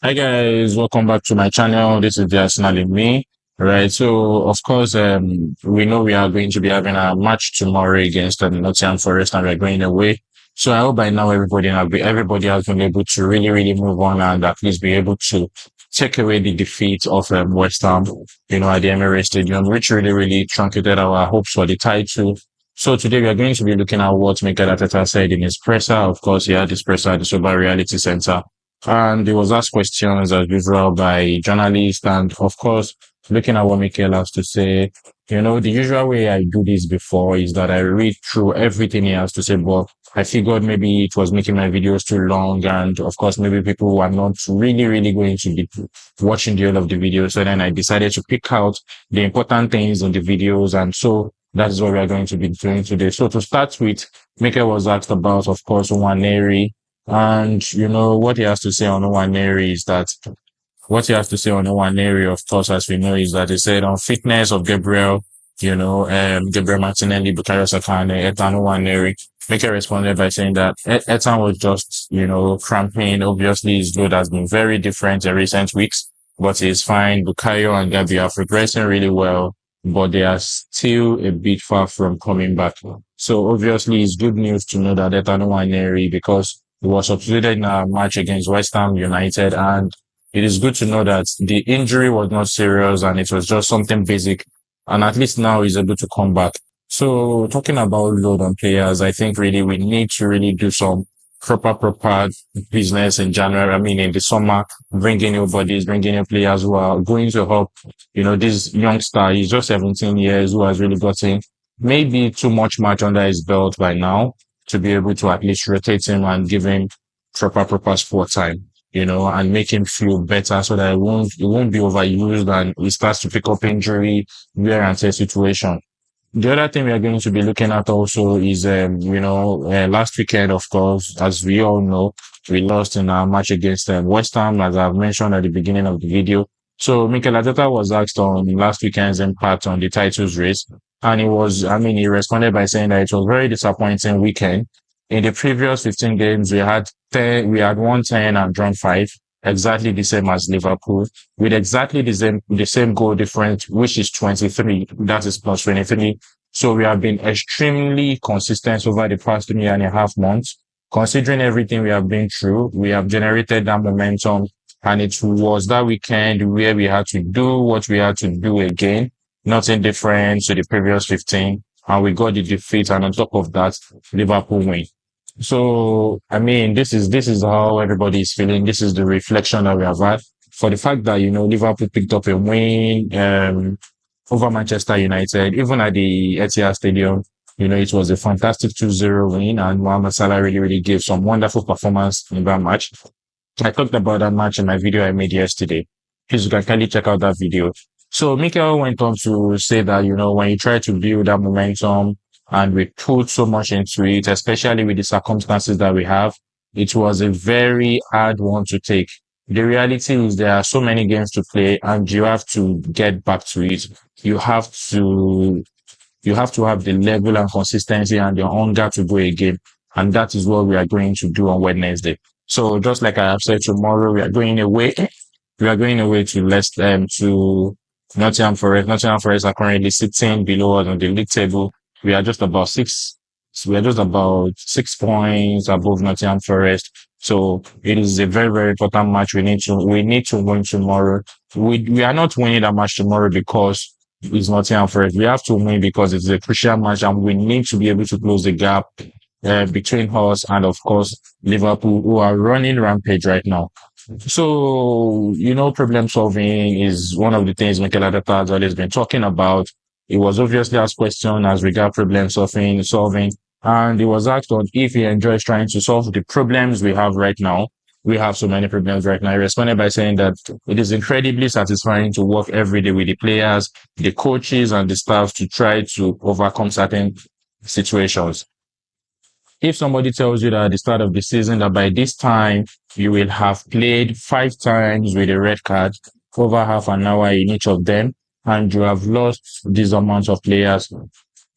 Hi guys, welcome back to my channel. This is the Arsenal in me. Right. So of course, we know we are going to be having a match tomorrow against Nottingham Forest and we're going away. So I hope by now everybody has been able to really move on and at least be able to take away the defeat of West Ham, at the Emirates Stadium, which really truncated our hopes for the title. So today we are going to be looking at what Mikel Arteta said in his presser. Of course, he had his presser at the Sober Reality Center. And he was asked questions as usual by journalists. And of course, looking at what Mikel has to say, the usual way I do this before is that I read through everything he has to say, but I figured maybe it was making my videos too long. And of course, maybe people who are not really going to be watching the whole of the video. So then I decided to pick out the important things in the videos. And so that is what we are going to be doing today. So to start with, Mikel was asked about, of course, Nwaneri. And, what he has to say on Nwaneri is that, of course, as we know, is that he said on fitness of Gabriel, Gabriel Martinelli, Bukayo Saka, and Ethan Nwaneri. Mikel responded by saying that Ethan was just, cramping. Obviously, his load has been very different in recent weeks, but he's fine. Bukayo and Gabi are progressing really well, but they are still a bit far from coming back. So obviously, it's good news to know that Ethan Nwaneri, because he was substituted in a match against West Ham United, and it is good to know that the injury was not serious and it was just something basic. And at least now he's able to come back. So talking about load on players, I think really we need to really do some proper business in January. I mean, in the summer, bringing new bodies, bringing new players who are going to help, this youngster, he's just 17 years, who has really gotten maybe too much match under his belt by now to be able to at least rotate him and give him proper sport time, and make him feel better so that it won't be overused and he starts to pick up injury, wear and tear situation. The other thing we are going to be looking at also is, last weekend, of course, as we all know, we lost in our match against West Ham, as I've mentioned at the beginning of the video. So Mikel Arteta was asked on last weekend's impact on the titles race. And he responded by saying that it was a very disappointing weekend. In the previous 15 games, we had won 10 and drawn 5, exactly the same as Liverpool, with exactly the same goal difference, which is 23. That is plus 23. So we have been extremely consistent over the past 3.5 months. Considering everything we have been through, we have generated that momentum. And it was that weekend where we had to do what we had to do again. Nothing different to the previous 15. And we got the defeat. And on top of that, Liverpool win. So, this is how everybody is feeling. This is the reflection that we have had for the fact that, Liverpool picked up a win, over Manchester United, even at the Etihad Stadium. It was a fantastic 2-0 win and Mohamed Salah really gave some wonderful performance in that match. I talked about that match in my video I made yesterday. Please, you can kindly check out that video. So Mikel went on to say that, when you try to build that momentum and we put so much into it, especially with the circumstances that we have, it was a very hard one to take. The reality is there are so many games to play and you have to get back to it. You have to have the level and consistency and your hunger to go again. And that is what we are going to do on Wednesday. So just like I have said, tomorrow we are going away. We are going away to Nottingham Forest. Nottingham Forest are currently sitting below us on the league table. We are just about 6 points above Nottingham Forest. So it is a very important match. We need to win tomorrow. We are not winning that match tomorrow because it's Nottingham Forest. We have to win because it's a crucial match and we need to be able to close the gap between us and of course Liverpool, who are running rampage right now. So, problem solving is one of the things Mikel Arteta has always been talking about. He was obviously asked question as regard problem solving, and he was asked on if he enjoys trying to solve the problems we have right now. We have so many problems right now. He responded by saying that it is incredibly satisfying to work every day with the players, the coaches, and the staff to try to overcome certain situations. If somebody tells you that at the start of the season that by this time you will have played 5 times with a red card, over half an hour in each of them, and you have lost these amounts of players,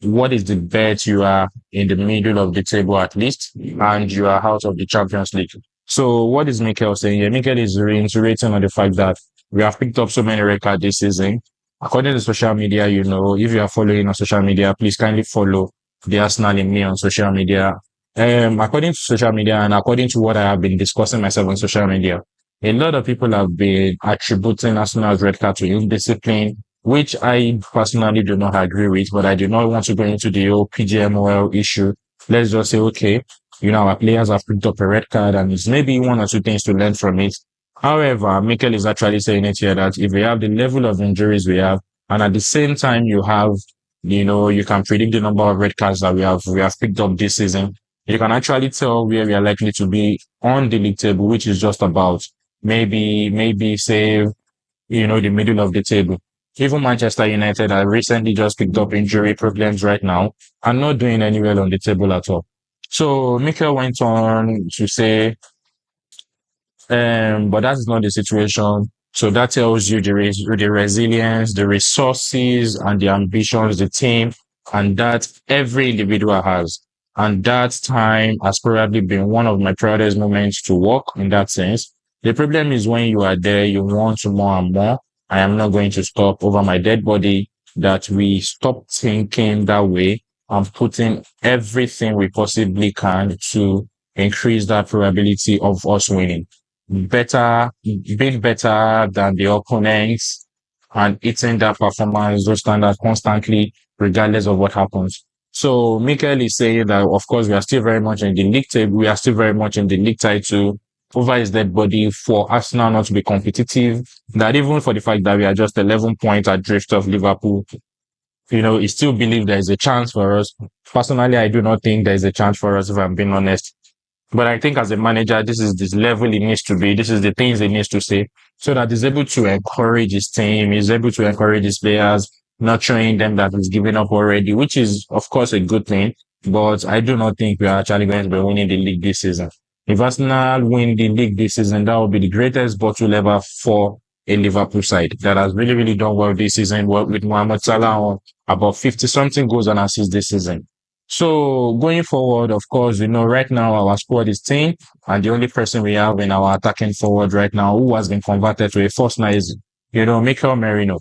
what is the bet you are in the middle of the table at least, and you are out of the Champions League? So what is Mikel saying here? Mikel is reiterating on the fact that we have picked up so many red cards this season. According to social media, if you are following on social media, please kindly follow the Arsenal in me on social media. According to social media and according to what I have been discussing myself on social media, a lot of people have been attributing Arsenal's red card to indiscipline, which I personally do not agree with, but I do not want to go into the whole PGMOL issue. Let's just say, okay, our players have picked up a red card and it's maybe one or two things to learn from it. However, Mikel is actually saying it here that if we have the level of injuries we have, and at the same time you have, you can predict the number of red cards that we have picked up this season, you can actually tell where we are likely to be on the league table, which is just about maybe say, the middle of the table. Even Manchester United have recently just picked up injury problems right now and not doing any well on the table at all. So Mikel went on to say, but that is not the situation. So that tells you the resilience, the resources, and the ambitions the team and that every individual has. And that time has probably been one of my proudest moments to work in that sense. The problem is when you are there, you want to more and more. I am not going to stop over my dead body that we stop thinking that way and putting everything we possibly can to increase that probability of us winning being better than the opponents and hitting that performance, those standards constantly, regardless of what happens. So Mikel is saying that, of course, we are still very much in the league table. We are still very much in the league title over his dead body for Arsenal not to be competitive. That even for the fact that we are just 11 points adrift of Liverpool, he still believes there is a chance for us. Personally, I do not think there is a chance for us, if I'm being honest. But I think as a manager, this is this level he needs to be. This is the things he needs to say so that he's able to encourage his team. He's able to encourage his players, not showing them that he's given up already, which is, of course, a good thing. But I do not think we are actually going to be winning the league this season. If Arsenal win the league this season, that will be the greatest bottle ever for a Liverpool side that has really, really done well this season with Mohamed Salah on about 50 something goals and assists this season. So going forward, of course, right now our squad is 10 and the only person we have in our attacking forward right now who has been converted to a first nine is, Mikel Merino.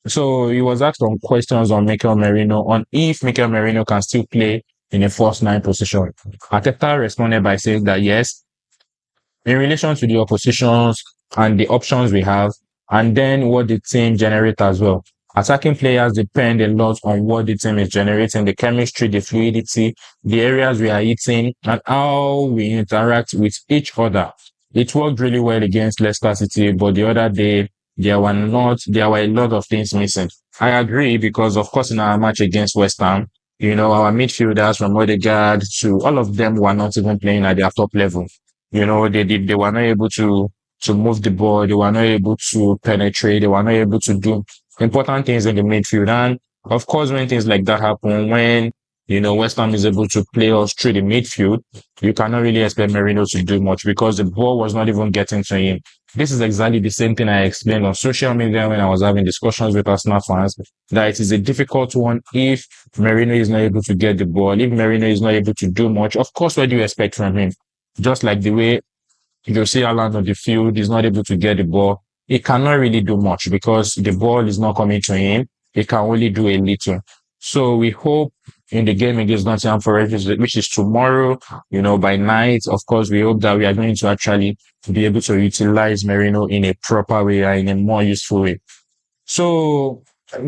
So he was asked some questions on Mikel Merino on if Mikel Merino can still play in a first nine position. Arteta responded by saying that yes, in relation to the oppositions and the options we have, and then what the team generates as well. Attacking players depend a lot on what the team is generating, the chemistry, the fluidity, the areas we are hitting, and how we interact with each other. It worked really well against Leicester City, but the other day, there were a lot of things missing. I agree because, of course, in our match against West Ham, our midfielders from Odegaard to all of them were not even playing at their top level. They were not able to move the ball. They were not able to penetrate. They were not able to do important things in the midfield. And of course, when things like that happen, when, West Ham is able to play us through the midfield, you cannot really expect Merino to do much because the ball was not even getting to him. This is exactly the same thing I explained on social media when I was having discussions with Arsenal fans, that it is a difficult one if Merino is not able to get the ball, if Merino is not able to do much. Of course, what do you expect from him? Just like the way you see Alan on the field, he's not able to get the ball. He cannot really do much because the ball is not coming to him. He can only do a little. So we hope in the game against Nottingham Forest, which is tomorrow, by night, of course, we hope that we are going to actually be able to utilize Merino in a proper way and in a more useful way. So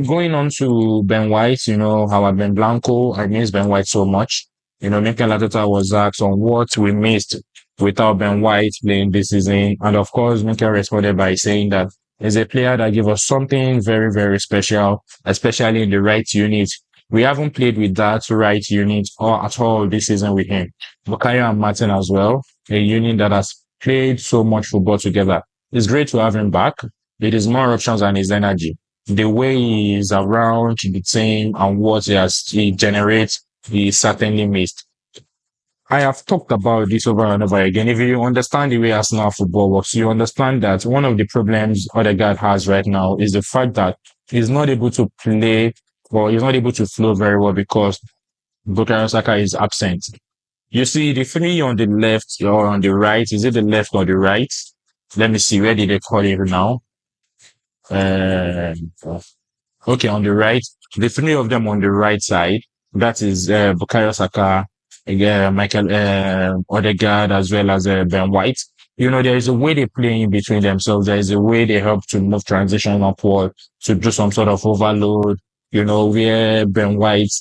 going on to Ben White, our Ben Blanco, I miss Ben White so much. Mikel Arteta was asked on what we missed without Ben White playing this season. And of course, Mikel responded by saying that he's a player that gave us something very, very special, especially in the right unit. We haven't played with that right unit or at all this season with him. Bukayo and Martin as well, a unit that has played so much football together. It's great to have him back. It is more options and his energy. The way he is around the team and what he generates, he certainly missed. I have talked about this over and over again. If you understand the way Arsenal football works, you understand that one of the problems Odegaard has right now is the fact that he's not able to play or he's not able to flow very well because Bukayo Saka is absent. You see the three on the left or on the right. Is it the left or the right? Let me see. Where did they call it now? Uh, okay, on the right, the three of them on the right side. That is Bukayo Saka, Michael Odegaard, as well as Ben White. You know, there is a way they play in between themselves. There is a way they help to move transition upward to do some sort of overload. You know, where Ben White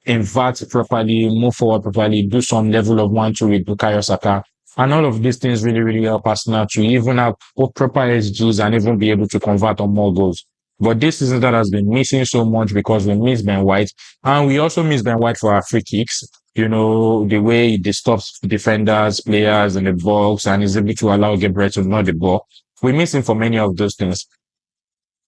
invert properly, move forward properly, do some level of 1-2 with Bukayo Saka. And all of these things really, really help Arsenal to even have proper SGs and even be able to convert on more goals. But this season that has been missing so much because we miss Ben White. And we also miss Ben White for our free kicks. You know, the way he disturbs defenders, players in the box and is able to allow Gabriel to know the ball. We miss him for many of those things.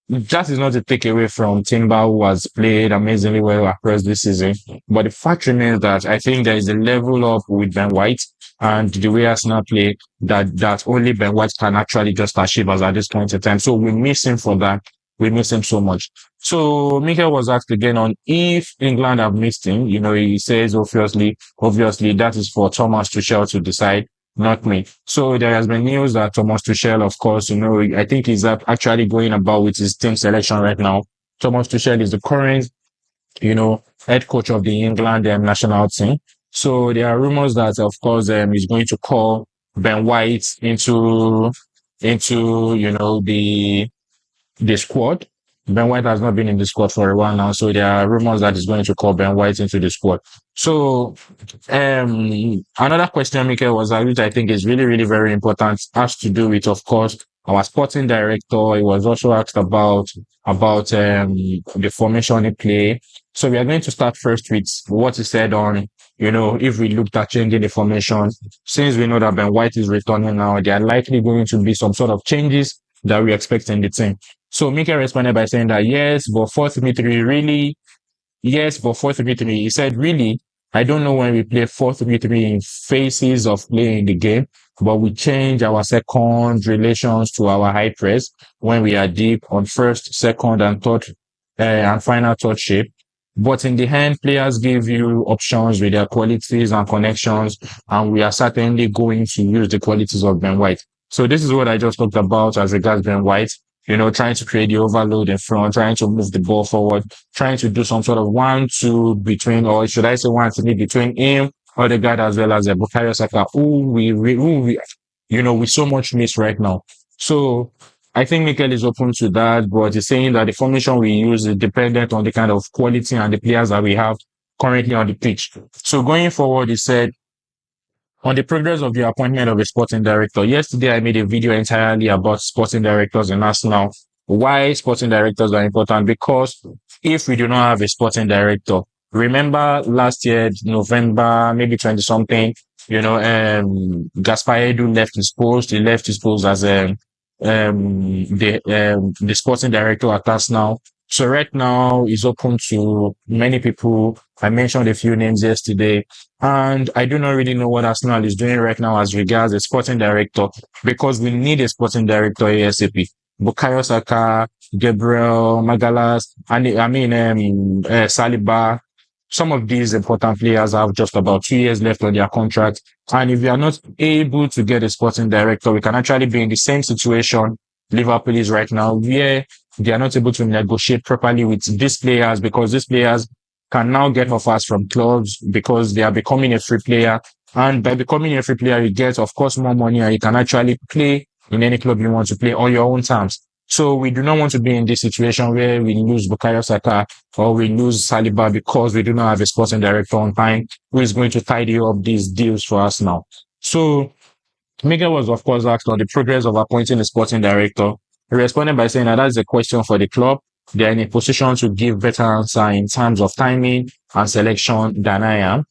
That is not a takeaway from Timber, who has played amazingly well across this season. But the fact remains that I think there is a level up with Ben White and the way Arsenal play that only Ben White can actually just achieve us at this point in time. So we miss him for that. We miss him so much. So Mikel was asked again on if England have missed him. You know, he says obviously that is for Thomas Tuchel to decide, not me. So there has been news that Thomas Tuchel, of course, you know, I think he's actually going about with his team selection right now. Thomas Tuchel is the current, you know, head coach of the England national team. So there are rumors that, of course, he's going to call Ben White into, you know, the squad. Ben White has not been in the squad for a while now, so there are rumors that he's going to call Ben White into the squad. So, another question, Mikel, was which I think is really, really very important, has to do with, of course, our sporting director. He was also asked about the formation he play. So we are going to start first with what he said on, you know, if we looked at changing the formation, since we know that Ben White is returning now, there are likely going to be some sort of changes that we expect in the team. So Mikel responded by saying that yes, but 4-3-3 really, yes, but 4-3-3. He said, really, I don't know when we play 4-3-3 in phases of playing the game, but we change our second relations to our high press when we are deep on first, second, and third, and final third shape. But in the end, players give you options with their qualities and connections, and we are certainly going to use the qualities of Ben White. So this is what I just talked about as regards Ben White. You know, trying to create the overload in front, trying to move the ball forward, trying to do some sort of 1-2 between, or should I say 1-3 between him, Odegaard, as well as Bukayo Saka, you know, we so much miss right now. So I think Mikel is open to that, but he's saying that the formation we use is dependent on the kind of quality and the players that we have currently on the pitch. So going forward, he said, on the progress of the appointment of a sporting director. Yesterday, I made a video entirely about sporting directors in Arsenal. Why sporting directors are important? Because if we do not have a sporting director, remember last year, November, maybe 20 something, you know, Gaspar Edu left his post. He left his post as the sporting director at Arsenal. So right now is open to many people. I mentioned a few names yesterday, and I do not really know what Arsenal is doing right now as regards a sporting director, because we need a sporting director ASAP. Bukayo Saka, Gabriel, Magalas, and Saliba. Some of these important players have just about 2 years left on their contract. And if we are not able to get a sporting director, we can actually be in the same situation Liverpool is right now, where they are not able to negotiate properly with these players, because these players can now get offers from clubs because they are becoming a free player. And by becoming a free player, you get, of course, more money, and you can actually play in any club you want to play on your own terms. So we do not want to be in this situation where we lose Bukayo Saka or we lose Saliba because we do not have a sporting director on time who is going to tidy up these deals for us now. So Miguel was, of course, asked on the progress of appointing a sporting director. He responded by saying that is a question for the club. They are in a position to give better answer in terms of timing and selection than I am.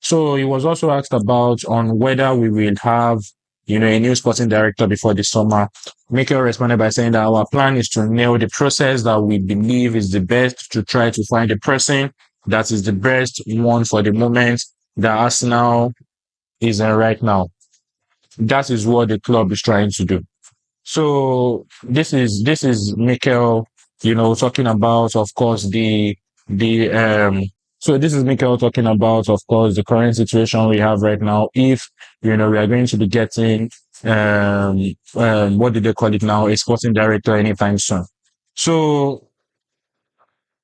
So he was also asked about on whether we will have, you know, a new sporting director before the summer. Mikel responded by saying that our plan is to nail the process that we believe is the best, to try to find a person that is the best one for the moment that Arsenal is in right now. That is what the club is trying to do. So this is Mikel, you know, talking about, of course, the So this is Mikel talking about, of course, the current situation we have right now. If, you know, we are going to be getting, what do they call it now? A sporting director anytime soon. So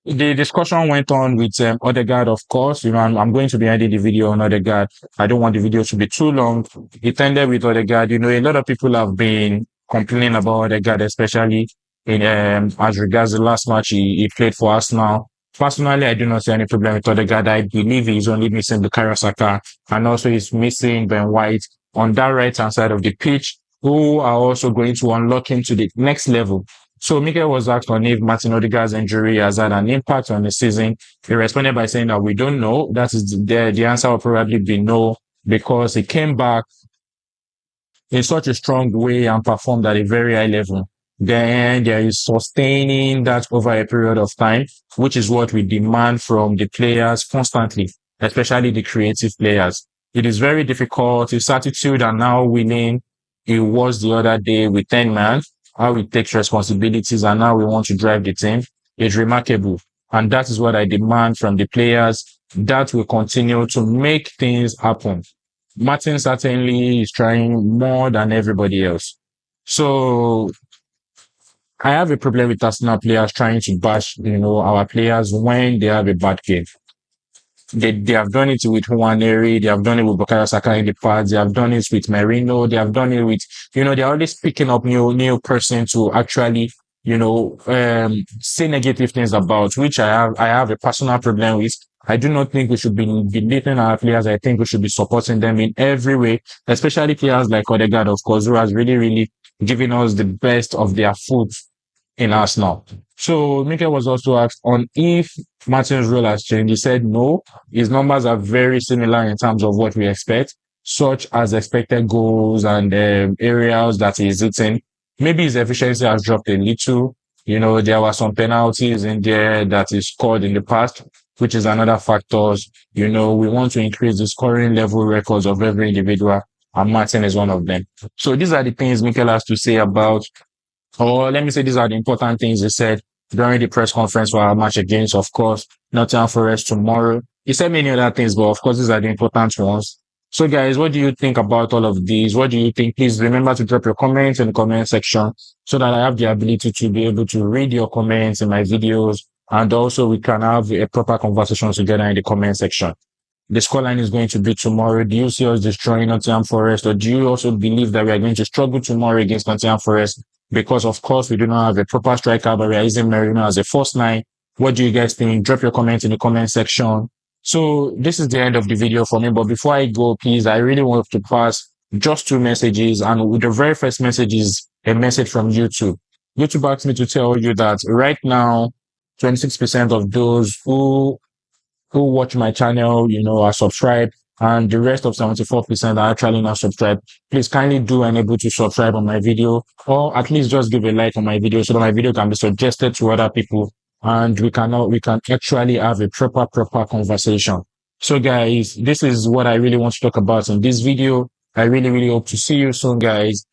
the discussion went on with Odegaard, of course. You know, I'm going to be ending the video on Odegaard. I don't want the video to be too long. It ended with Odegaard. You know, a lot of people have been complaining about Odegaard, especially in as regards the last match he played for Arsenal. Personally, I do not see any problem with Odegaard. I believe he's only missing Bukayo Saka, and also he's missing Ben White on that right hand side of the pitch, who are also going to unlock him to the next level. So Mikel was asked on if Martin Odegaard's injury has had an impact on the season. He responded by saying that we don't know. That is the answer will probably be no, because he came back in such a strong way and performed at a very high level. Then there is sustaining that over a period of time, which is what we demand from the players constantly, especially the creative players. It is very difficult. His attitude and now winning, it was the other day with 10 men, how he takes responsibilities and now we want to drive the team. It's remarkable. And that is what I demand from the players, that will continue to make things happen. Martin certainly is trying more than everybody else. So I have a problem with Arsenal players trying to bash, you know, our players when they have a bad game. They have done it with Nwaneri, they have done it with Bukayo Saka in the past, they have done it with Merino, they have done it with, you know, they're always picking up new person to actually, you know, say negative things about, which I have a personal problem with. I do not think we should be belittling our players. I think we should be supporting them in every way, especially players like Odegaard, of course, who has really given us the best of their foot in Arsenal. So Mikel was also asked on if Martin's role has changed. He said no. His numbers are very similar in terms of what we expect, such as expected goals and areas that he's hitting. Maybe his efficiency has dropped a little. You know, there were some penalties in there that he scored in the past, which is another factor. You know, we want to increase the scoring level records of every individual, and Martin is one of them. So these are the things Mikel has to say about, or let me say, these are the important things he said during the press conference for our match against, of course, Nottingham Forest tomorrow. He said many other things, but of course, these are the important ones. So guys, what do you think about all of these? What do you think? Please remember to drop your comments in the comment section so that I have the ability to be able to read your comments in my videos. And also we can have a proper conversation together in the comment section. The scoreline is going to be tomorrow. Do you see us destroying Nottingham Forest, or do you also believe that we are going to struggle tomorrow against Nottingham Forest? Because of course we do not have a proper striker, but we are using Merino as a first line. What do you guys think? Drop your comments in the comment section. So this is the end of the video for me. But before I go, please, I really want to pass just two messages. And the very first message is a message from YouTube. YouTube asked me to tell you that right now, 26% of those who watch my channel, you know, are subscribed, and the rest of 74% are actually not subscribed. Please kindly do enable to subscribe on my video, or at least just give a like on my video so that my video can be suggested to other people and we can actually have a proper conversation. So guys, this is what I really want to talk about in this video. I really hope to see you soon, guys.